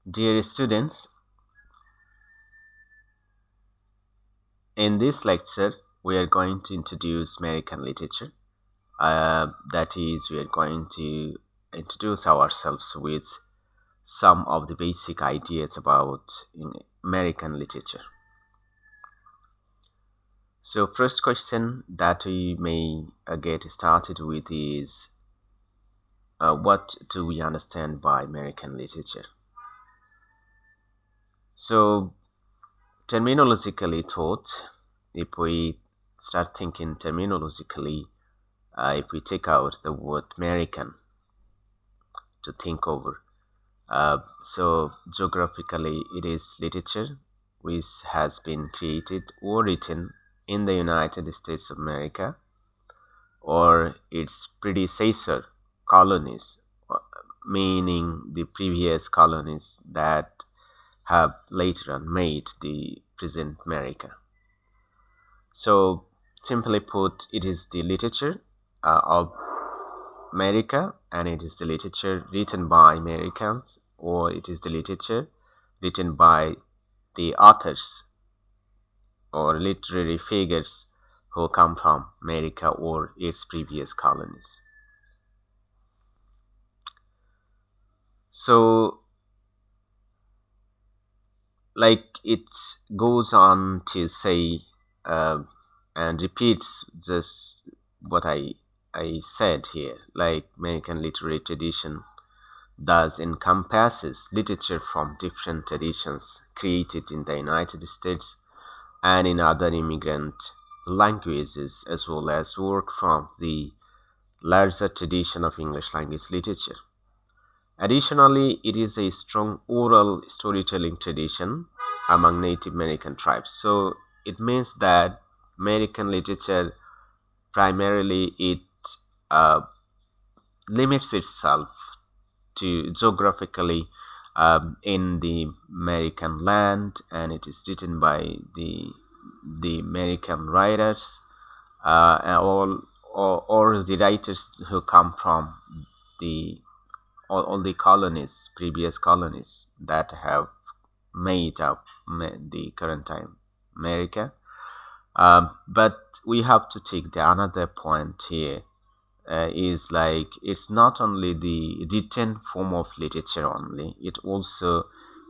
Dear students, in this lecture, we are going to introduce American literature. That is, we are going to introduce ourselves with some of the basic ideas about American literature. So, first question that we may get started with is what do we understand by American literature? So, terminologically thought, if we start thinking terminologically, if we take out the word American to think over, so geographically it is literature which has been created or written in the United States of America or its predecessor colonies, meaning the previous colonies that have later on made the present America. So, simply put, it is the literature of America and it is the literature written by Americans or it is the literature written by the authors or literary figures who come from America or its previous colonies. So, like it goes on to say and repeats just what I said here, like American literary tradition thus encompasses literature from different traditions created in the United States and in other immigrant languages, as well as work from the larger tradition of English language literature. Additionally, it is a strong oral storytelling tradition among Native American tribes. So it means that American literature primarily it uh, limits itself to geographically in the American land, and it is written by the American writers, and or the writers who come from the all the colonies, previous colonies that have made up the current time America. But we have to take the another point here is like it's not only the written form of literature only, it also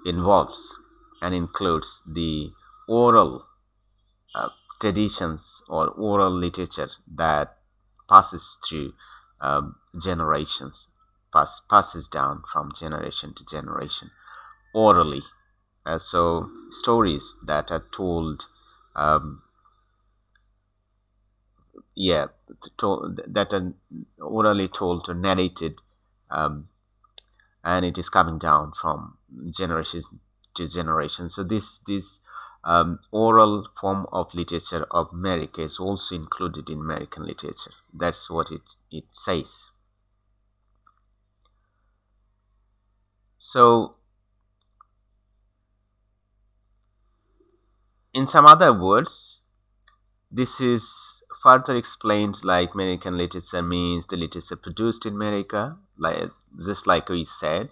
involves and includes the oral uh, traditions or oral literature that passes through generations, passes down from generation to generation orally. So stories that are told, um, yeah, that are orally told or narrated, um, and it is coming down from generation to generation. So this oral form of literature of America is also included in American literature. That's what it says. So, in some other words, this is further explained like American literature means the literature produced in America, like just like we said,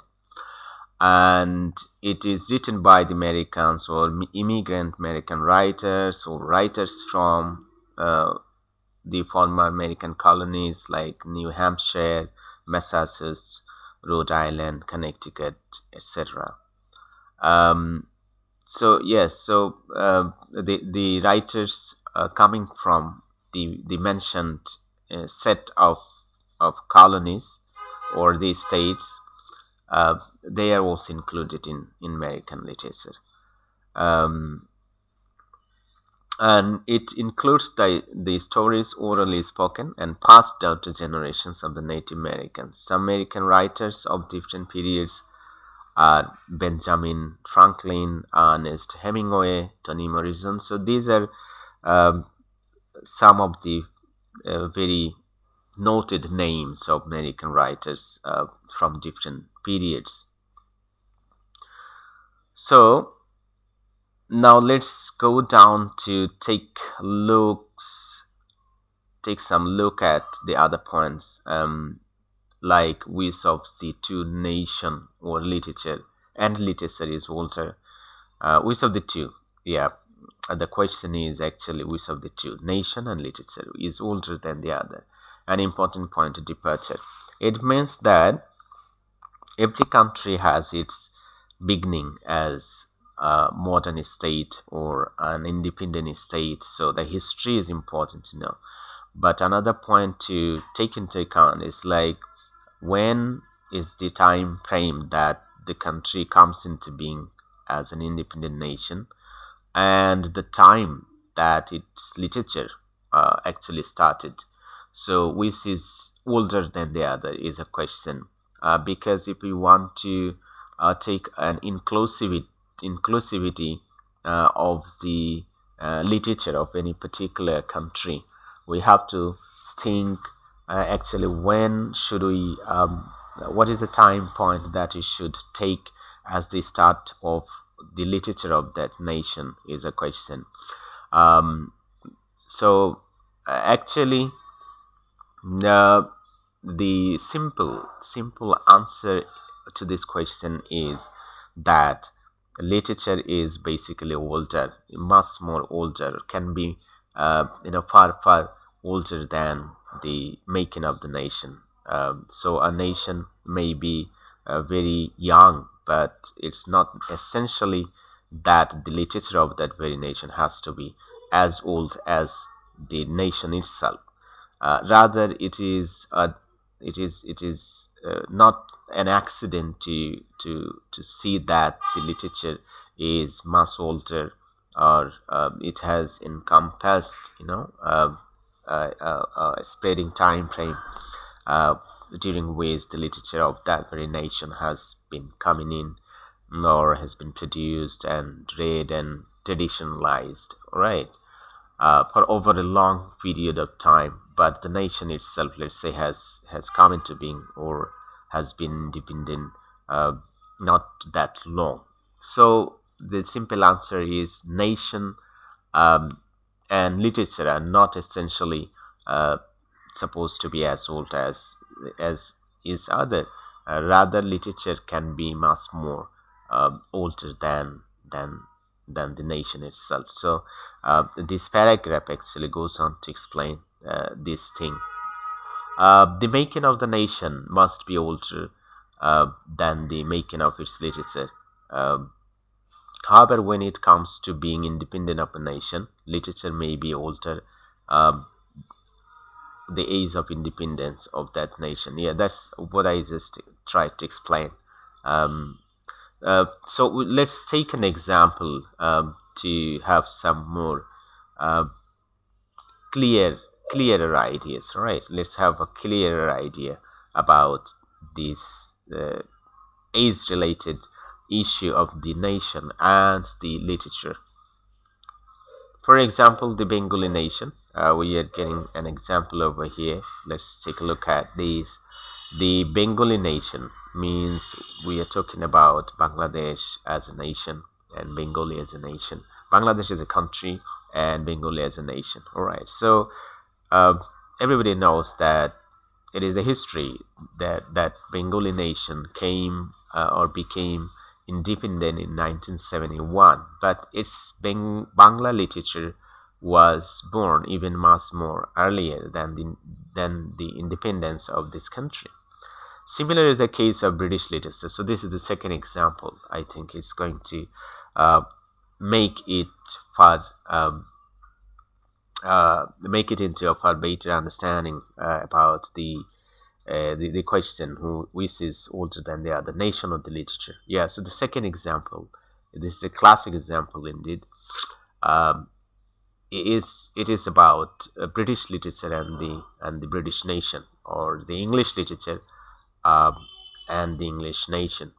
and it is written by the Americans or immigrant American writers or writers from the former American colonies like New Hampshire, Massachusetts, Rhode Island, Connecticut, etc. Um, so yes, so the writers coming from the mentioned set of colonies or these states, they are also included in American literature. Um, and it includes the stories orally spoken and passed down to generations of the Native Americans. Some American writers of different periods are Benjamin Franklin, Ernest Hemingway, Toni Morrison. So these are um, some of the very noted names of American writers from different periods. So now let's go down to take some look at the other points, like ways of the two nation or literature and literature is older? Which of the two? Yeah, the question is actually which of the two, nation and literature, is older than the other? An important point of departure. It means that every country has its beginning as a modern state or an independent state, so the history is important to know. But another point to take into account is like, when is the time frame that the country comes into being as an independent nation, and the time that its literature actually started. So, which is older than the other is a question. Because if we want to take an inclusivity of the literature of any particular country, we have to think actually when should we what is the time point that we should take as the start of the literature of that nation is a question. um, actually, the simple answer to this question is that literature is basically older, much more older, can be far older than the making of the nation. So a nation may be very young, but it's not essentially that the literature of that very nation has to be as old as the nation itself. Rather, it is not an accident to see that the literature is much older, or it has encompassed, a spreading time frame uh, during which the literature of that very nation has been coming in, or has been produced and read and traditionalized, right? For over a long period of time. But the nation itself, let's say, has come into being or has been independent not that long. So the simple answer is nation um, and literature are not essentially uh, supposed to be as old as is other. Rather, literature can be much more older than than the nation itself. So this paragraph actually goes on to explain this thing. The making of the nation must be older than the making of its literature. Um However, when it comes to being independent of a nation, literature may be older um, the age of independence of that nation. Yeah, that's what I just tried to explain. Um, let's take an example to have some more uh, clear clearer ideas. Right? Let's have a clearer idea about this uh, age-related issue of the nation and the literature. For example, the Bengali nation. We are getting an example over here. Let's take a look at these. The Bengali nation means we are talking about Bangladesh as a nation and Bengali as a nation. Bangladesh is a country and Bengali as a nation. All right. So uh, everybody knows that it is a history that Bengali nation came or became independent in 1971, but its Bangla literature was born even much more earlier than the independence of this country. Similar is the case of British literature. So this is the second example. I think it's going to uh, make it far make it into a far better understanding about the question who which is older than the other, nation or the literature. Yeah, so the second example, this is a classic example indeed. um, it is about British literature and the British nation, or the English literature um, and the English nation.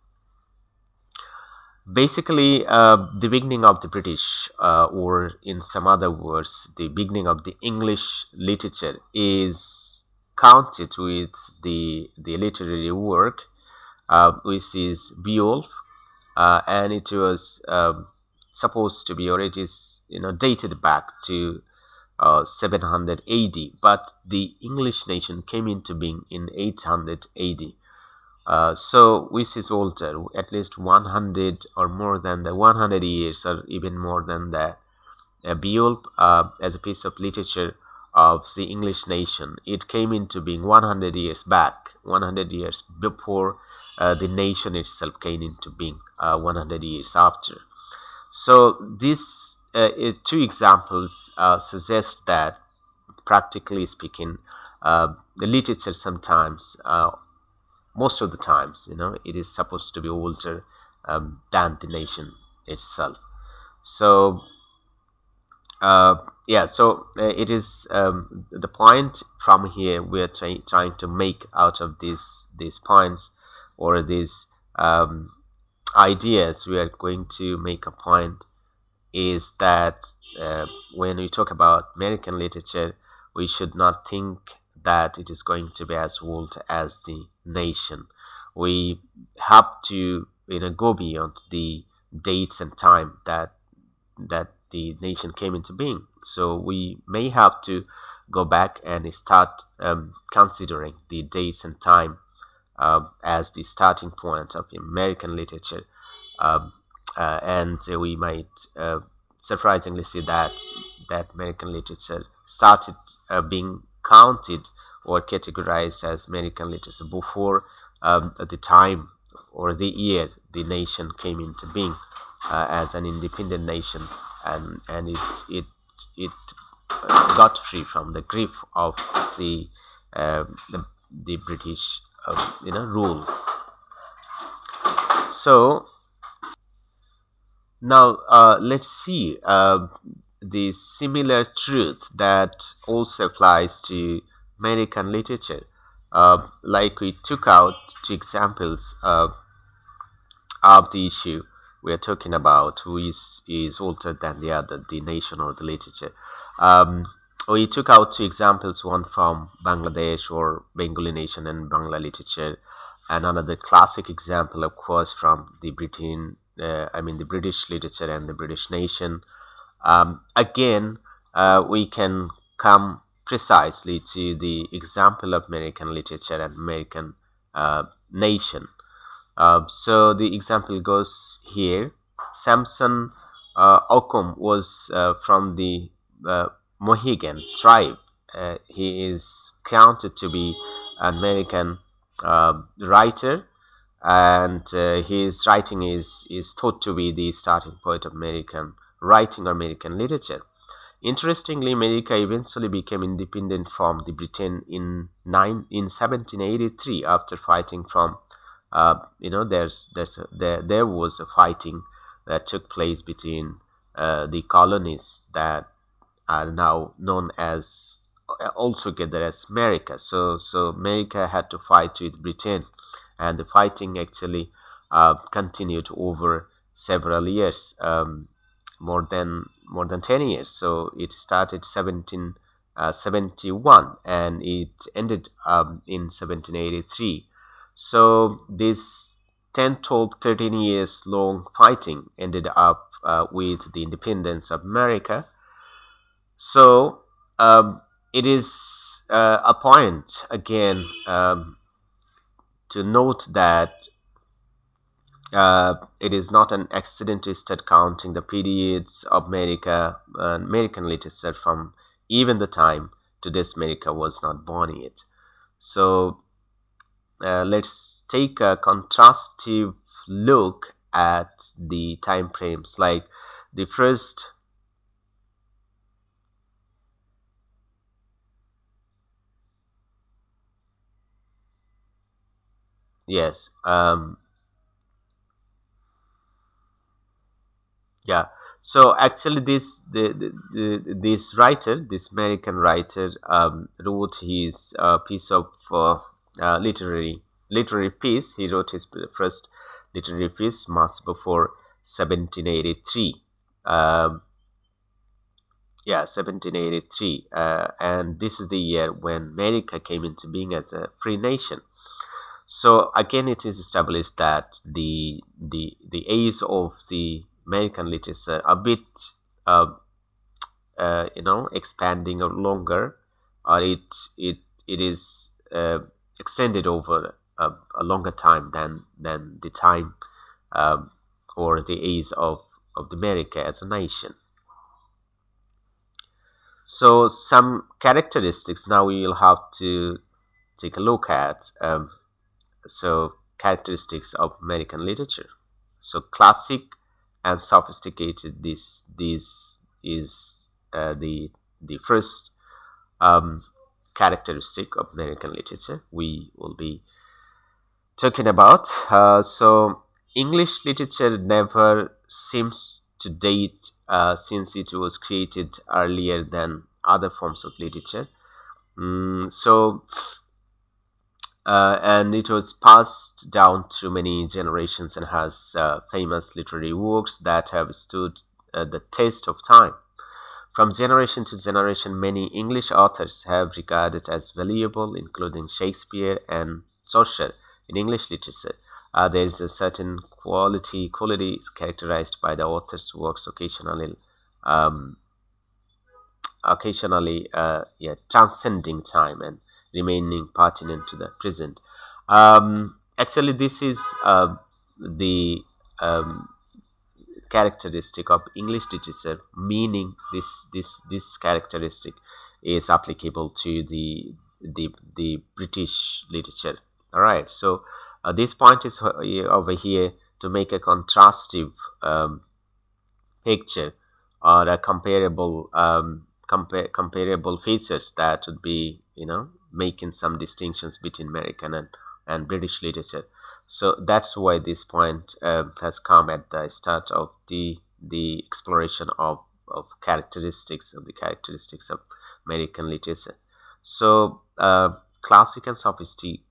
Basically, the beginning of the British, or in some other words, the beginning of the English literature is counted with the literary work, which is Beowulf, and it was supposed to be, or it is dated back to 700 AD, but the English nation came into being in 800 AD. So which is older, at least 100 or more than the 100 years, or even more than that. Beowulf, as a piece of literature of the English nation, it came into being 100 years back, 100 years before the nation itself came into being, 100 years after. So these two examples suggest that, practically speaking, the literature sometimes, most of the times, it is supposed to be older than the nation itself. So uh, yeah, so it is, the point from here we are trying to make out of these points, or these um, ideas. We are going to make a point is that, when we talk about American literature, we should not think that it is going to be as old as the nation. We have to, go beyond the dates and time that the nation came into being. So we may have to go back and start considering the dates and time as the starting point of American literature. Um, and we might surprisingly see that American literature started being counted or categorized as American literature before the time or the year the nation came into being as an independent nation, and it got free from the grip of the the British rule. So now let's see the similar truth that also applies to American literature. Like we took out two examples of the issue we are talking about, who is older than the other, the nation or the literature. Um, we took out two examples, one from Bangladesh or Bengali nation and Bangla literature, and another classic example, of course, from the the British literature and the British nation. Again, we can come precisely to the example of American literature and American nation. So the example goes here. Samson Occom was from the Mohegan tribe. He is counted to be an American writer, and his writing is thought to be the starting point of American writing or American literature. Interestingly, America eventually became independent from the Britain in 1783 after fighting from, there was a fighting that took place between the colonies that are now known as, altogether as America. So America had to fight with Britain, and the fighting actually continued over several years, more than 10 years. So it started 1771 and it ended in 1783. So this 10, 12, 13 years long fighting ended up with the independence of America. So it is a point again to note that it is not an accident to start counting the periods of American literature from even the time today's America was not born yet. So let's take a contrastive look at the time frames, like the first. Yes. Yeah. So actually, this writer, this American writer, wrote his piece of literary piece. He wrote his first literary piece much before 1783. Um, yeah, 1783, and this is the year when America came into being as a free nation. So again, it is established that the age of the American literature a bit uh, expanding or longer, or it is extended over a longer time than the time um, or the age of America as a nation. So some characteristics now we will have to take a look at. So characteristics of American literature. So classic and sophisticated. This is the first um, characteristic of American literature we will be talking about. So English literature never seems to date since it was created earlier than other forms of literature. And it was passed down through many generations and has famous literary works that have stood the test of time. From generation to generation, many English authors have regarded as valuable, including Shakespeare and Chaucer in English literature. There is a certain quality is characterized by the author's works um, occasionally transcending time and remaining pertinent to the present. Actually, this is the um, characteristic of English literature, meaning this characteristic is applicable to the British literature. All right, so this point is over here to make a contrastive picture or a comparable features that would be making some distinctions between American and British literature. So that's why this point has come at the start of the exploration of characteristics of American literature. So classic and sophisticated.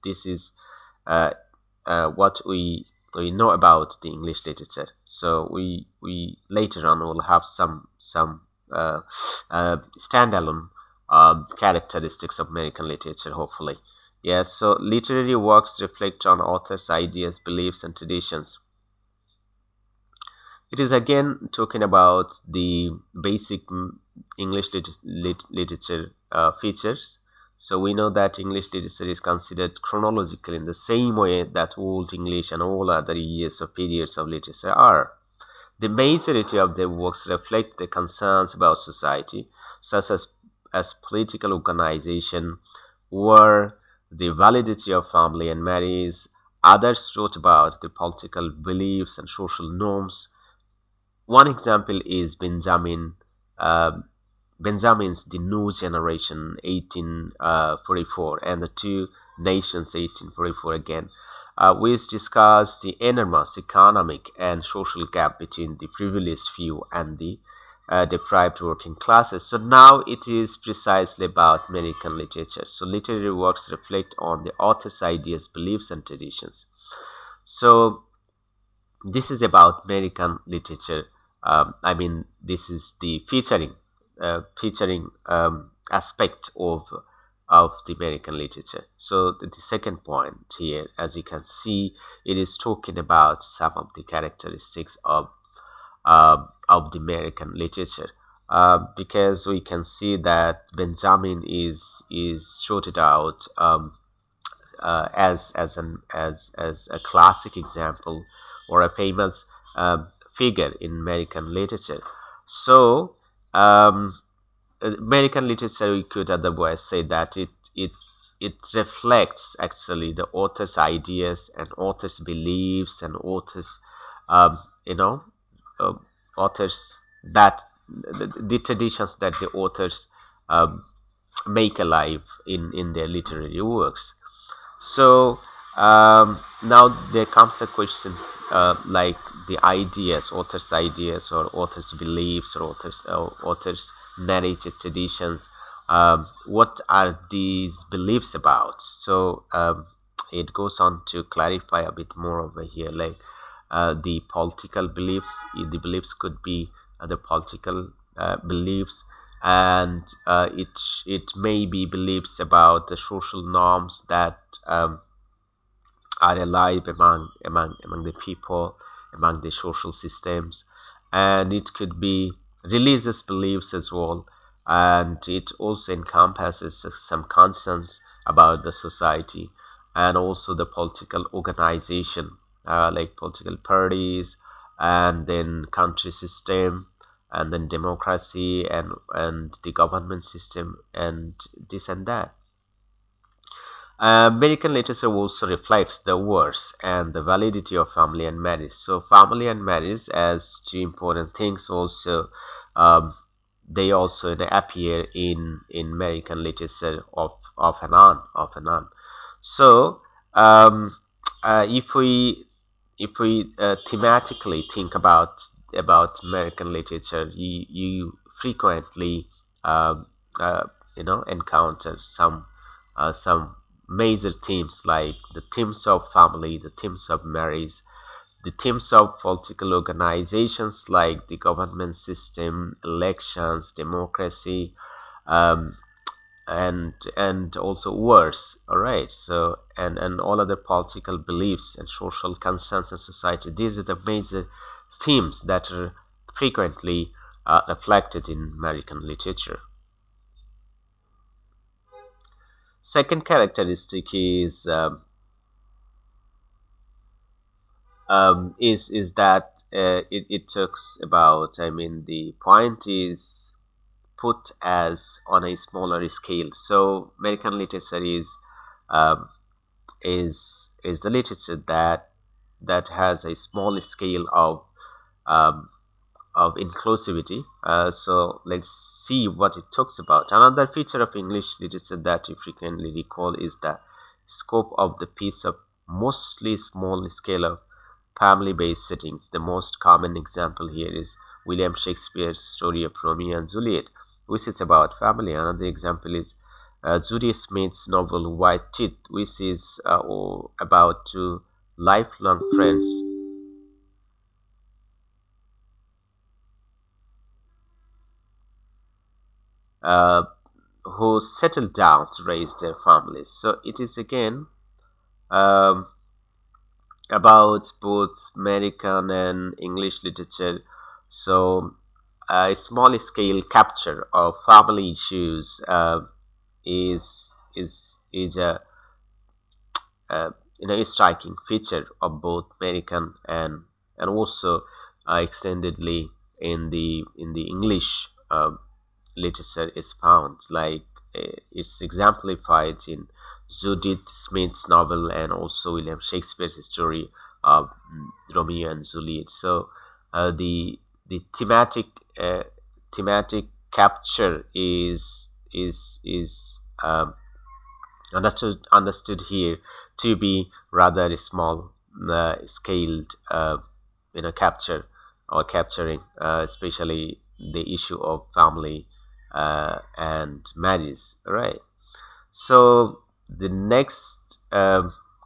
This is uh, what we know about the English literature. So we later on will have some standalone characteristics of American literature, hopefully. Yes, so literary works reflect on authors' ideas, beliefs, and traditions. It is again talking about the basic English literature features. So we know that English literature is considered chronological in the same way that Old English and all other years or periods of literature are. The majority of their works reflect the concerns about society, such as political organization, war, the validity of family and marriage. Others wrote about the political beliefs and social norms. One example is uh, Benjamin's The New Generation, 1844, and The Two Nations, 1844 again, which discuss the enormous economic and social gap between the privileged few and the deprived working classes. So now it is precisely about American literature. So literary works reflect on the author's ideas, beliefs, and traditions. So this is about American literature. I mean, this is the featuring aspect of the American literature. So the second point here, as you can see, it is talking about some of the characteristics of the American literature. Because we can see that Benjamin is sorted out as a classic example or a famous figure in American literature. So American literature, we could otherwise say that it reflects actually the author's ideas and author's beliefs and author's um, you know uh, authors that the traditions that the authors um, make alive in their literary works. So now there comes a question like the ideas or authors' beliefs, or authors' narrated traditions. What are these beliefs about? So it goes on to clarify a bit more over here, like the political beliefs. The beliefs could be the political beliefs, and it may be beliefs about the social norms that are alive among the people, among the social systems, and it could be religious beliefs as well, and it also encompasses some concerns about the society, and also the political organization, like political parties, and then country system, and then democracy, and the government system, and this and that. American literature also reflects the worth and the validity of family and marriage. So, family and marriage as two important things also, um, they also, appear in American literature of and on, off and on. So, um, if we thematically think about American literature, you frequently um, uh, encounter some major themes like the themes of family, the themes of marriage, the themes of political organizations like the government system, elections, democracy, um, and also wars. All right. So and all other political beliefs and social concerns in society. These are the major themes that are frequently reflected in American literature. Second characteristic is that it talks about. I mean, the point is put as on a smaller scale. So American literature um, is the literature that has a small scale um, of inclusivity. So let's see what it talks about. Another feature of English literature that you frequently recall is the scope of the piece of mostly small scale of family-based settings. The most common example here is William Shakespeare's story of Romeo and Juliet, which is about family. Another example is Judy Smith's novel White Teeth, which is about two lifelong friends uh, who settled down to raise their families. So it is again um, about both American and English literature. So a small scale capture of family issues is a a striking feature of both American and also extendedly in the English literature is found. Like it's exemplified in Judith Smith's novel and also William Shakespeare's story of Romeo and Juliet. So the uh, thematic capture is understood here to be rather small scaled capture or capturing especially the issue of family and marriage, right? So the next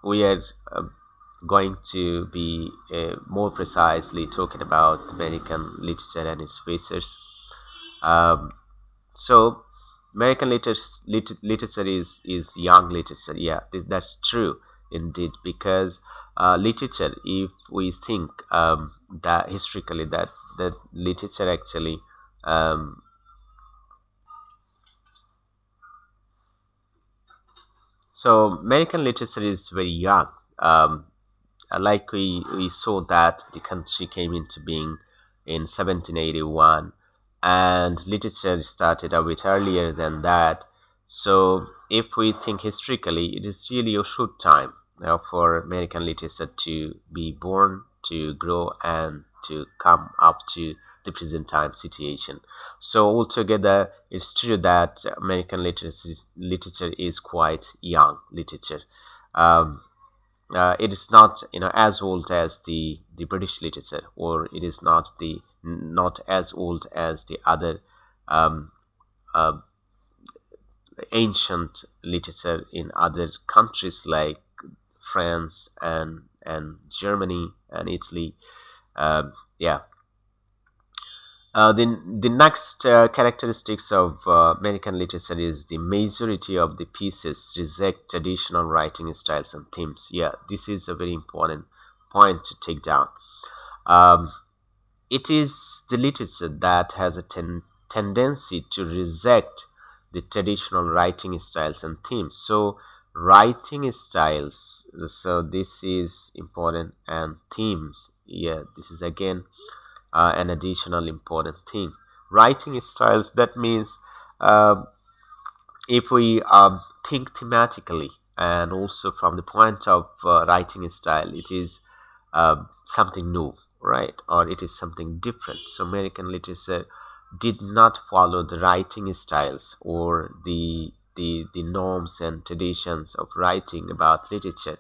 we are going to be more precisely talking about American literature and its features. um, so American literature is young literature. Yeah, that's true indeed. Because literature, if we think that historically, that literature actually, um, so American literature is very young. Um, like we saw that the country came into being in 1781, and literature started a bit earlier than that. So if we think historically, it is really a short time now for American literature to be born, to grow, and to come up to the present time situation. So altogether, it's true that American literature is quite young literature. um, it is not as old as the British literature, or it is not as old as the other um, uh, ancient literature in other countries like France and Germany and Italy. Yeah. The next characteristics of American literature is the majority of the pieces reject traditional writing styles and themes. Yeah, this is a very important point to take down. Um, it is the literature that has a tendency to reject the traditional writing styles and themes. So writing styles, so this is important, and themes, yeah, this is again an additional important thing. Writing styles, that means uh, if we think thematically and also from the point of writing style, it is something new, right? Or it is something different. So American literature did not follow the writing styles or the norms and traditions of writing about literature.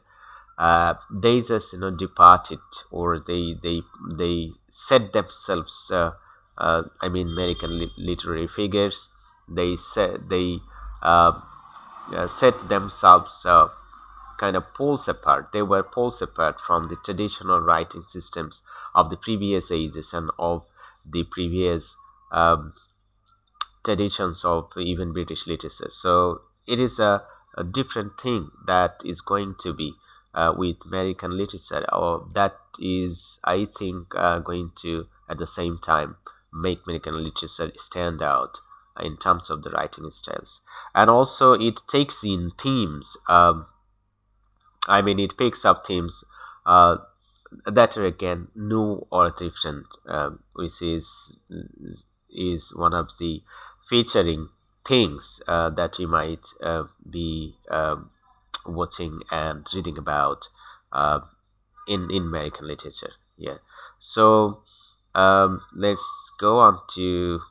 They just departed, or they set themselves. I mean, American literary figures. They uh, set themselves kind of poles apart. They were poles apart from the traditional writing systems of the previous ages and of the previous um, traditions of even British literature. So it is a different thing that is going to be with American literature, or that is, I think, going to at the same time make American literature stand out in terms of the writing styles. And also it takes in themes. I mean, it picks up themes uh, that are again new or different, which is one of the featuring things that you might be watching and reading about uh, in American literature. Yeah. So let's go on to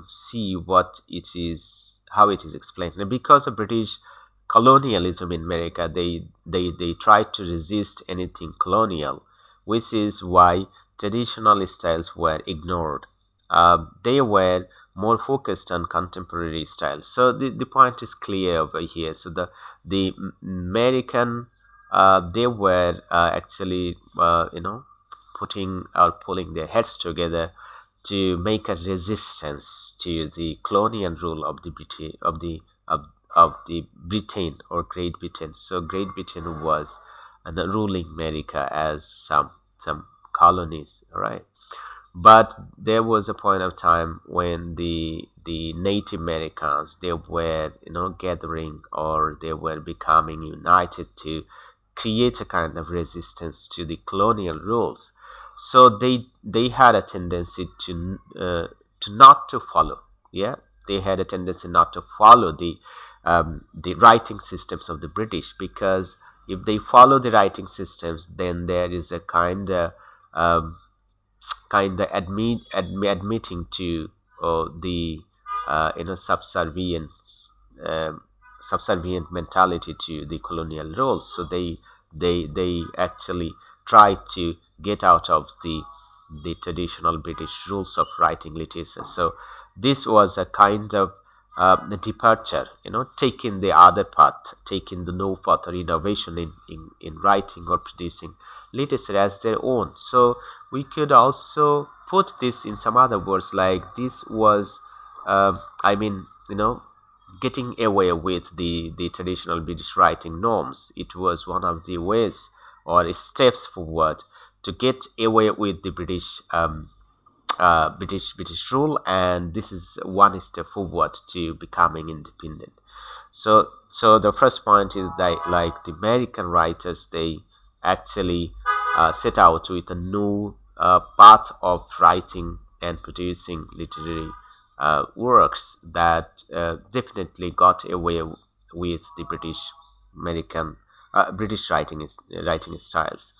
see what it is, how it is explained. And because of British colonialism in America, they tried to resist anything colonial, which is why traditional styles were ignored. They were more focused on contemporary styles. So the point is clear over here. So the American, they were actually putting or pulling their heads together to make a resistance to the colonial rule of the British of the Britain or Great Britain. So Great Britain was ruling America as some colonies, right? But there was a point of time when the Native Americans, they were gathering, or they were becoming united to create a kind of resistance to the colonial rules. So they had a tendency to not to follow. Yeah, they had a tendency not to follow the writing systems of the British, because if they follow the writing systems, then there is a um, admitting to the subservience, subservient mentality to the colonial rules. So they actually try to get out of the traditional British rules of writing literature. So this was a kind of departure, taking the other path, taking the new path or innovation in writing or producing literature as their own. So we could also put this in some other words, like this was, I mean, getting away with the traditional British writing norms. It was one of the ways or steps forward to get away with the British rule, and this is one step forward to becoming independent. So the first point is that, like, the American writers, they actually set out with a new path of writing and producing literary works that definitely got away with the American British writing styles.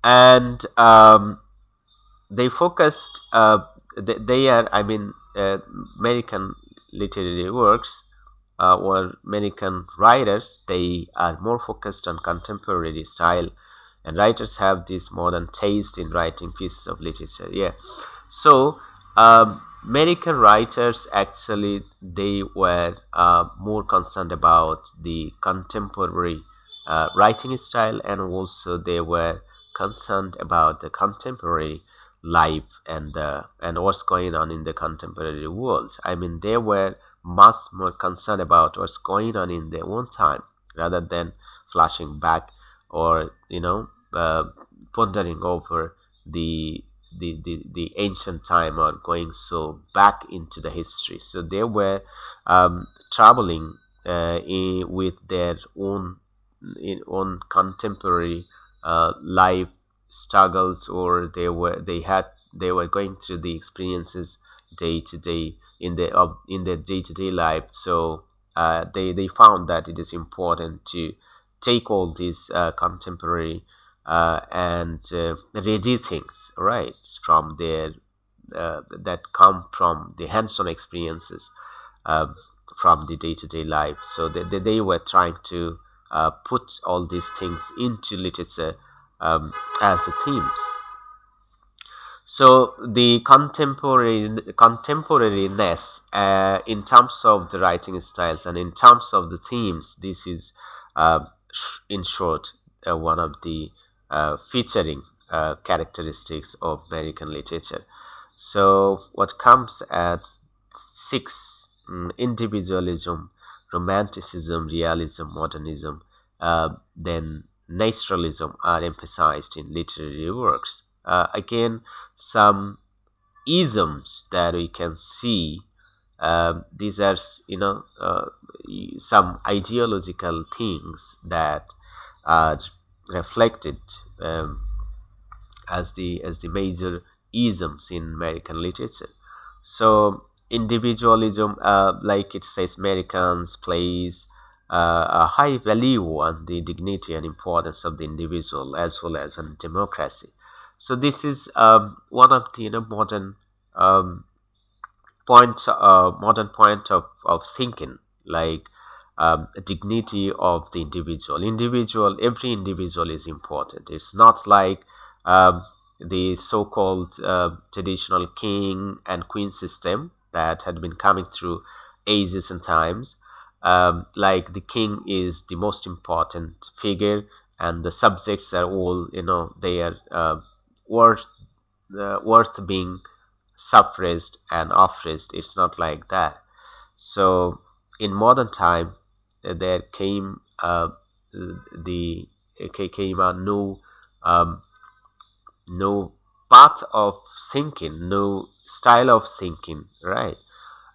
And they focused they are, I mean, American literary works, or American writers, they are more focused on contemporary style, and writers have this modern taste in writing pieces of literature. Yeah. So American writers, actually, they were more concerned about the contemporary writing style, and also they were concerned about the contemporary life and what's going on in the contemporary world. I mean, they were much more concerned about what's going on in their own time, rather than flashing back, or pondering over the the ancient time or going so back into the history. So they were traveling with their own contemporary life struggles, or they were going through the experiences day to day in their day to day life. So they found that it is important to take all these contemporary and ready things, right, from their that come from the hands-on experiences, um, from the day-to-day life. So they were trying to put all these things into literature as the themes. So the contemporariness, in terms of the writing styles and in terms of the themes, this is in short one of the featuring characteristics of American literature. So what comes at six: individualism, romanticism, realism, modernism, then naturalism are emphasized in literary works. Again, some isms that we can see. These are, some ideological things that are reflected um, as the major isms in American literature. So individualism, like it says, Americans place a high value on the dignity and importance of the individual as well as on democracy. So this is one of the um, modern point of thinking, like dignity of the every individual is important. It's not like um, the so-called traditional king and queen system that had been coming through ages and times. Like the king is the most important figure, and the subjects are all, they are worth worth being suffraged and suffraged. It's not like that. So in modern time, there came the came a um, new path of thinking, new style of thinking, right,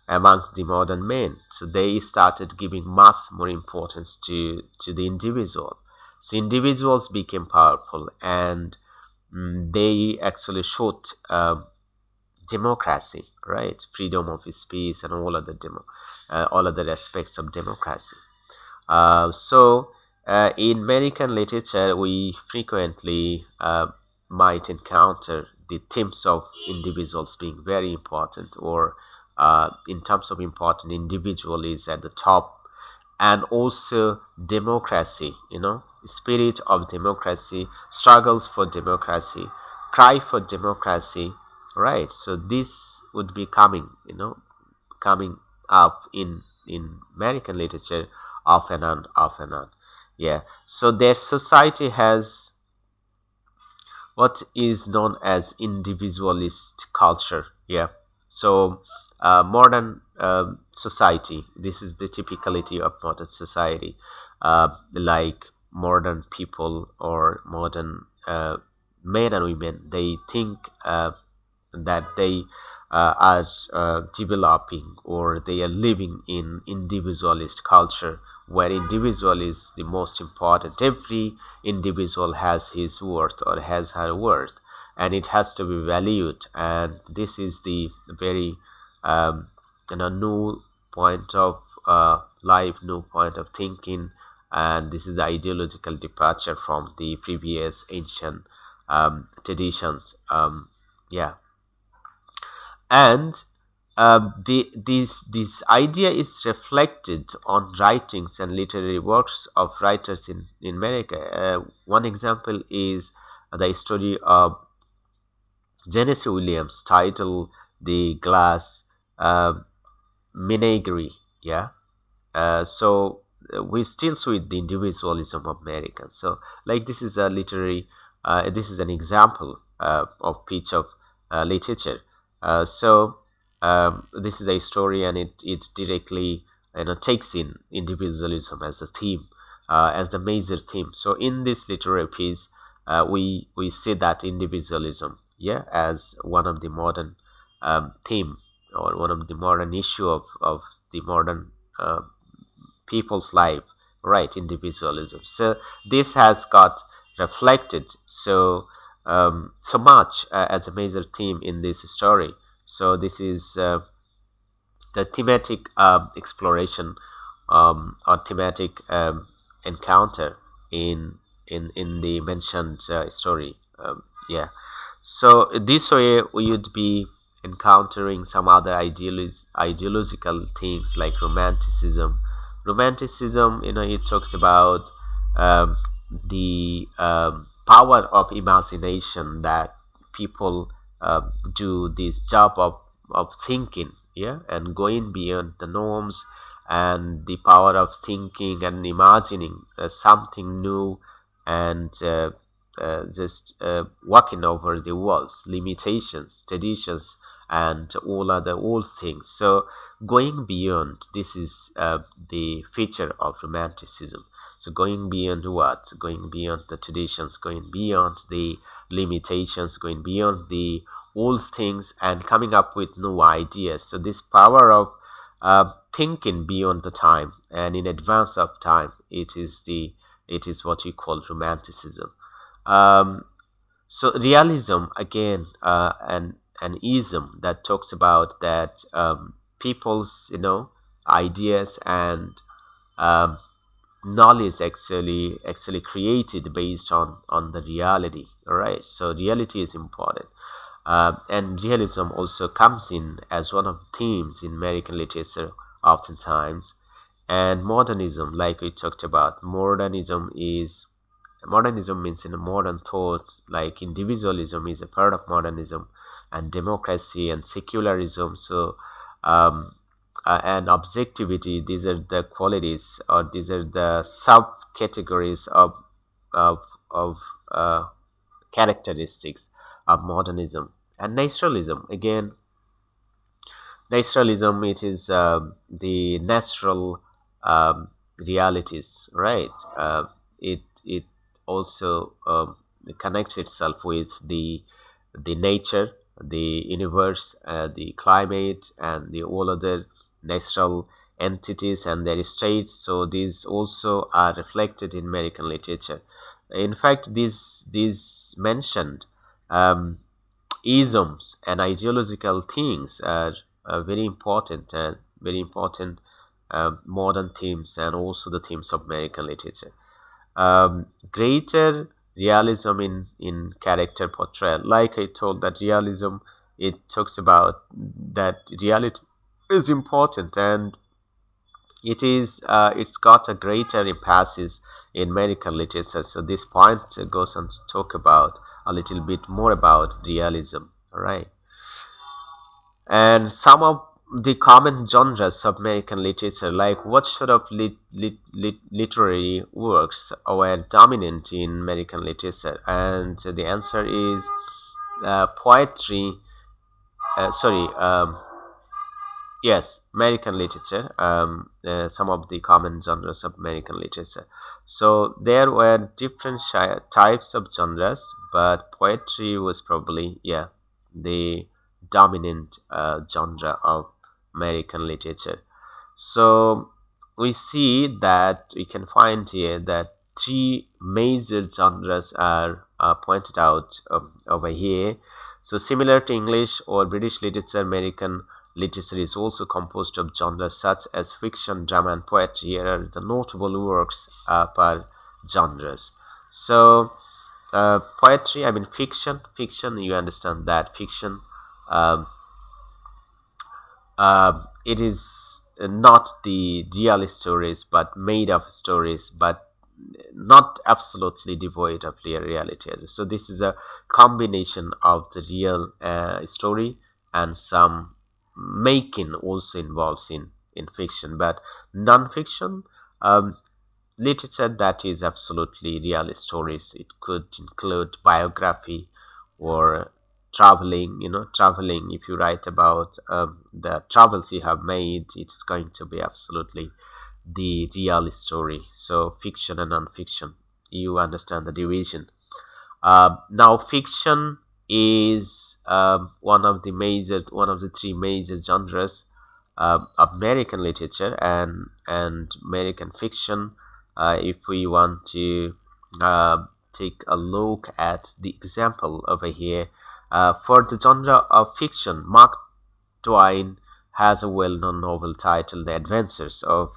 amongst the modern men. So they started giving much more importance to the individual. So individuals became powerful, and they actually showed democracy, right? Freedom of speech and all other aspects of democracy. In American literature, we frequently might encounter the themes of individuals being very important, or in terms of important, individual is at the top, and also democracy, spirit of democracy, struggles for democracy, cry for democracy, right? So this would be coming up in American literature off and on, off and on. Yeah. So their society has what is known as individualist culture. Yeah. So modern society, this is the typicality of modern society. Like modern people or modern men and women, they think that they are developing, or they are living in individualist culture, where individual is the most important. Every individual has his worth or has her worth, and it has to be valued. And this is the very um, new point of life, new point of thinking, and this is the ideological departure from the previous ancient traditions. Yeah. And this idea is reflected on writings and literary works of writers in America. One example is the story of Tennessee Williams, titled "The Glass uh, Menagerie." Yeah. We still see the individualism of Americans. So, like, this is a literary, this is an example of pitch of literature. This is a story, and it directly takes in individualism as a theme, as the major theme. So in this literary piece, we see that individualism. yeah, as one of the modern theme, or one of the modern issue of the modern uh, people's life, right? Individualism. So this has got reflected so much as a major theme in this story. So this is the thematic exploration, or thematic encounter in in the mentioned story. Yeah. So this way we would be encountering some other ideological things like romanticism. Romanticism, it talks about um, the power of imagination, that people do this job of thinking, yeah, and going beyond the norms, and the power of thinking and imagining something new, and just walking over the walls, limitations, traditions, and all other old things. So going beyond, this is the feature of romanticism. So going beyond what? Going beyond the traditions, going beyond the limitations, going beyond the old things, and coming up with new ideas. So this power of thinking beyond the time and in advance of time, it is what we call romanticism. Um, so realism, again, an ism that talks about that people's ideas and um, knowledge actually created based on the reality. All right, so reality is important. And realism also comes in as one of the themes in American literature oftentimes. And modernism, like we talked about, modernism means in a modern thought, like individualism is a part of modernism, and democracy and secularism. So um, and objectivity, these are the qualities, or these are the subcategories of of characteristics of modernism. And naturalism, again, naturalism, it is the natural realities, right? It also connects itself with the nature, the universe, the climate, and the all other natural entities and their states. So these also are reflected in American literature. In fact, these mentioned um, isms and ideological things are very important modern themes, and also the themes of American literature. Greater realism in character portrayal. Like I told, that realism, it talks about that reality is important, and it's got a greater emphasis in American literature. So this point goes on to talk about a little bit more about realism. All right. And some of the common genres of American literature, like what sort of literary works were dominant in American literature, and the answer is poetry. Sorry, yes, American literature. Some of the common genres of American literature. So there were different types of genres, but poetry was probably, yeah, the dominant genre of American literature. So we see that we can find here that three major genres are pointed out over here. So similar to English or British literature, American literature is also composed of genres such as fiction, drama, and poetry. Here are the notable works per genres. So poetry, I mean fiction, you understand that fiction, um, it is not the real stories, but made up stories, but not absolutely devoid of reality. So this is a combination of the real story, and some making also involves in fiction. But non-fiction um, literature, that is absolutely real stories. It could include biography, or traveling. Traveling, if you write about the travels you have made, it's going to be absolutely the real story. So fiction and non-fiction, you understand the division. Now fiction is one of the three major genres of American literature and American fiction. If we want to uh, take a look at the example over here, for the genre of fiction, Mark Twain has a well-known novel titled "The Adventures of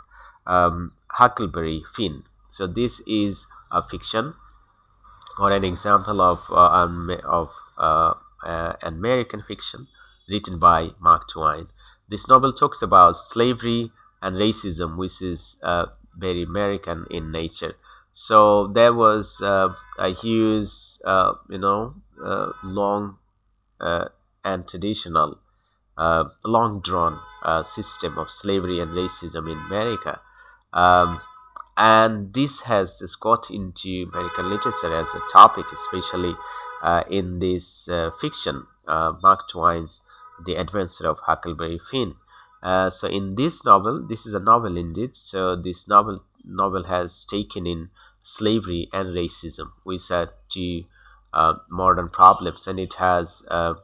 Huckleberry Finn." So this is a fiction or an example of American fiction written by Mark Twain. This novel talks about slavery and racism, which is very American in nature. So there was a huge, long uh, and traditional, long drawn system of slavery and racism in America. Um, and this has just got into American literature as a topic, especially in this fiction, Mark Twain's The Adventure of Huckleberry Finn. So in this novel, this is a novel indeed. So this novel has taken in slavery and racism, which are two modern problems, and it has uh,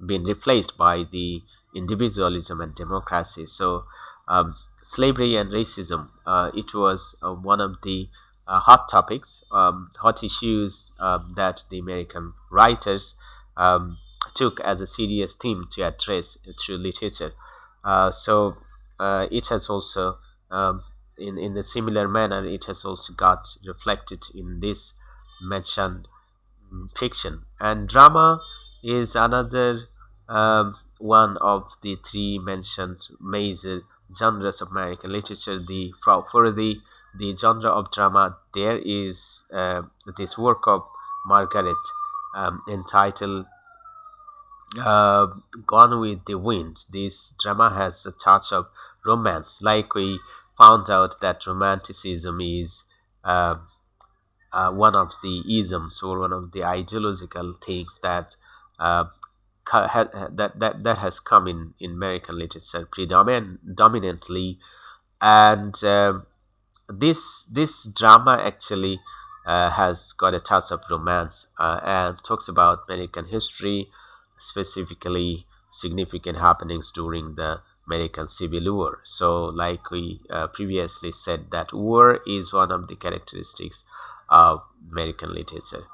been replaced by the individualism and democracy. So, slavery and racism, it was one of the hot topics, hot issues that the American writers um, took as a serious theme to address through literature. So, it has also, in a similar manner, it has also got reflected in this mentioned fiction. And drama is another one of the three mentioned major genres of American literature. For the genre of drama, there is this work of Margaret entitled uh, Gone with the Wind. This drama has a touch of romance, like we found out that romanticism is uh, one of the isms or one of the ideological things that uh, that has come in American literature dominantly, and this drama actually has got a touch of romance and talks about American history, specifically significant happenings during the American Civil War. So, like we previously said, that war is one of the characteristics of American literature.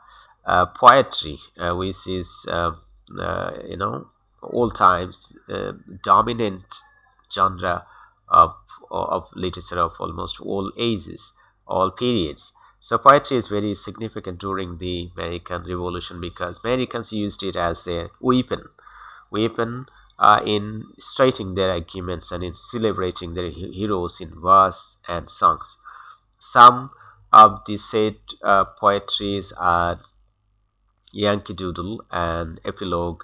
Poetry, which is all times dominant genre of of literature of almost all ages, all periods. So poetry is very significant during the American Revolution because Americans used it as their weapon in stating their arguments and in celebrating their heroes in verse and songs. Some of the said poetries are Yankee Doodle and Epilogue,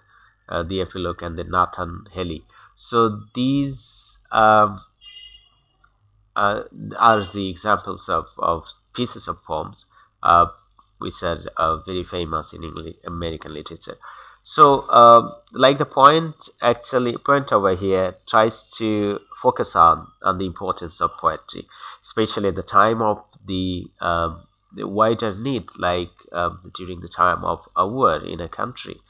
the Epilogue and the Nathan Haley. So these uh, are the examples of pieces of poems which are very famous in English, American literature. So, like the point over here tries to focus on the importance of poetry, especially at the time of the wider need, like during the time of a war in a country.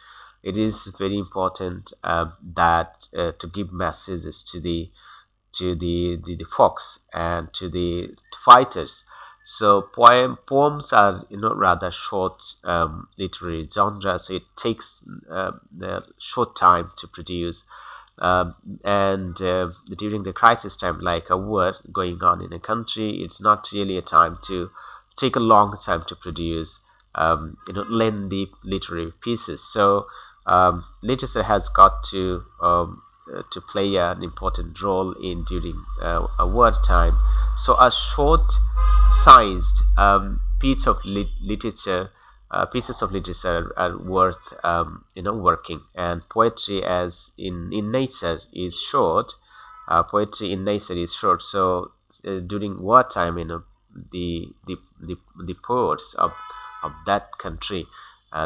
It is very important that to give messages to the folks and to the fighters. So poems are rather short literary genre, so it takes a short time to produce. And during the crisis time, like a war going on in a country, it's not really a time to take a long time to produce lengthy literary pieces. So literature has got to play an important role in during a wartime. So a short-sized piece of literature, pieces of literature are worth working. And poetry, as in nature, is short. Poetry in nature is short. So during wartime, the poets of that country,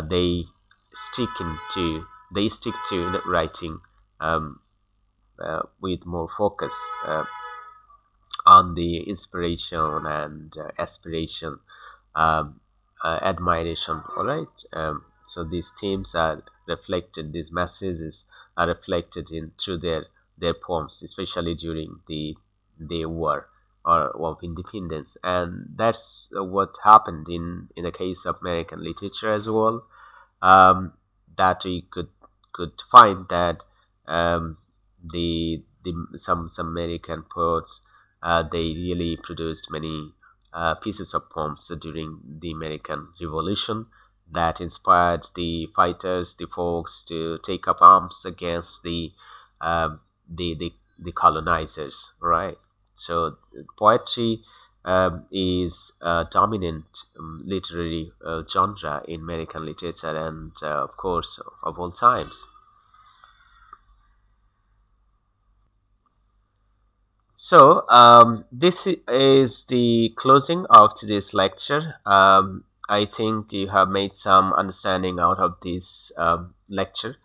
they stick into they stick to writing um, with more focus on the inspiration and aspiration, um, admiration. All right. So these themes are reflected, these messages are reflected in through their poems, especially during the war or of independence. And that's what happened in the case of American literature as well. um, that we could find that the some American poets, they really produced many pieces of poems during the American Revolution that inspired the fighters, the folks, to take up arms against um, the, the the colonizers, right? So poetry is a dominant literary genre in American literature, and of course of all times. So this is the closing of today's lecture. I think you have made some understanding out of this lecture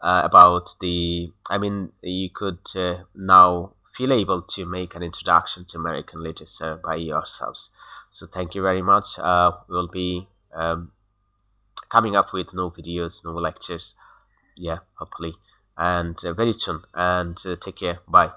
about the. I mean, you could now feel able to make an introduction to American literature by yourselves. So thank you very much. We'll be coming up with new videos, new lectures. Yeah, hopefully, and very soon. And take care. Bye.